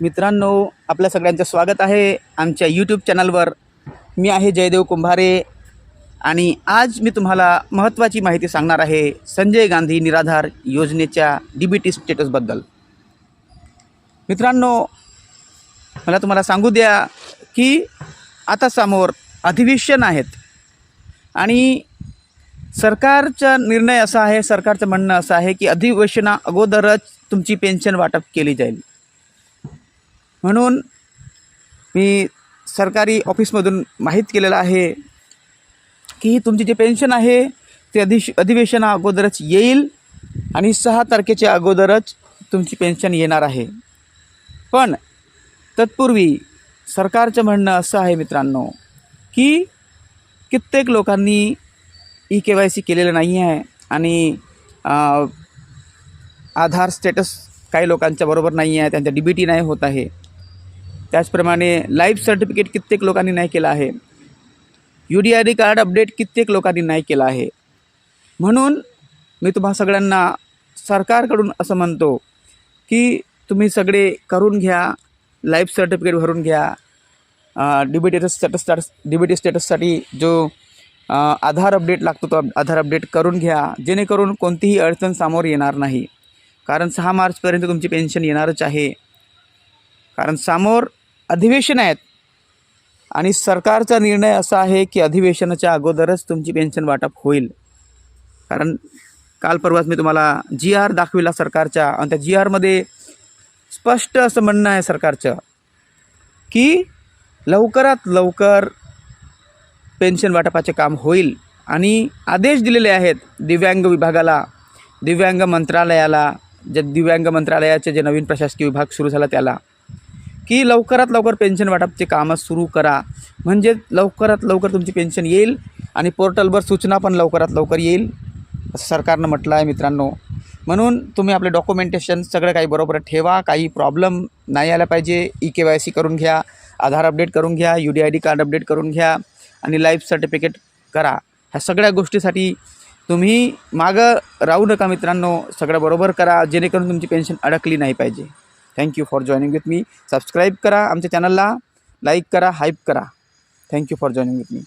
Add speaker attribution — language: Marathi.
Speaker 1: मित्रांनो, आपल्या सगळ्यांचं स्वागत आहे आमच्या यूट्यूब चॅनलवर। मी आहे जयदेव कुंभारे आणि आज मी तुम्हाला महत्त्वाची माहिती सांगणार आहे संजय गांधी निराधार योजनेच्या DBT स्टेटसबद्दल। मित्रांनो, मला तुम्हाला सांगू द्या की आता समोर अधिवेशन आहेत आणि सरकारचा निर्णय असा आहे, सरकारचं म्हणणं असं आहे की अधिवेशना अगोदरच तुमची पेन्शन वाटप केली जाईल। म्हणून मी सरकारी ऑफिसमधून माहीत केलेलं आहे की तुमची जे पेन्शन आहे ते अधिवेशना अगोदरच येईल आणि 6 तारखेच्या अगोदरच तुमची पेन्शन येणार आहे। पण तत्पूर्वी सरकारचं म्हणणं असं आहे मित्रांनो की कित्येक लोकांनी EKYC केलेलं नाही आहे आणि आधार स्टेटस काही लोकांच्या बरोबर नाही आहे, त्यांचा DBT नाही होत आहे। त्याचप्रमाणे लाईफ सर्टिफिकेट कित्येक लोकांनी नाही केलं आहे, UDID कार्ड अपडेट कित्येक लोकांनी नाही केलं आहे। म्हणून मी तुम्हा सगळ्यांना सरकारकडून असं म्हणतो की तुम्ही सगळे करून घ्या, लाईफ सर्टिफिकेट भरून घ्या। DBT स्टेटससाठी जो आधार अपडेट लागतो तो आधार अपडेट करून घ्या, जेणेकरून कोणतीही अडचण समोर येणार नाही। कारण 6 मार्चपर्यंत तुमची पेन्शन येणारच आहे। कारण समोर अधिवेशन आहेत आणि सरकारचा निर्णय असा आहे की अधिवेशनाच्या अगोदरच तुमची पेन्शन वाटप होईल। कारण काल परवाच मी तुम्हाला GR दाखविला सरकारच्या, आणि त्या GRमध्ये स्पष्ट असं म्हणणं आहे सरकारचं की लवकरात लवकर पेन्शन वाटपाचे काम होईल आणि आदेश दिलेले आहेत दिव्यांग विभागाला, दिव्यांग मंत्रालयाला, जे दिव्यांग मंत्रालयाचे जे नवीन प्रशासकीय विभाग सुरू झाला त्याला, की लवकरात लवकर पेन्शन वाटपचे कामं सुरू करा, म्हणजे लवकरात लवकर तुमची पेन्शन येईल आणि पोर्टलवर सूचना पण लवकरात लवकर येईल असं सरकारनं म्हटलं आहे मित्रांनो। म्हणून तुम्ही आपले डॉक्युमेंटेशन सगळं काही बरोबर ठेवा, काही प्रॉब्लेम नाही आला पाहिजे। EKYC करून घ्या, आधार अपडेट करून घ्या, UDID कार्ड अपडेट करून घ्या आणि लाईफ सर्टिफिकेट करा। ह्या सगळ्या गोष्टीसाठी तुम्ही मागं राहू नका मित्रांनो, सगळं बरोबर करा जेणेकरून तुमची पेन्शन अडकली नाही पाहिजे। Thank you for joining with me. Subscribe करा आमच्या चॅनलला, लाईक करा, हाईप करा। Thank you for joining with me.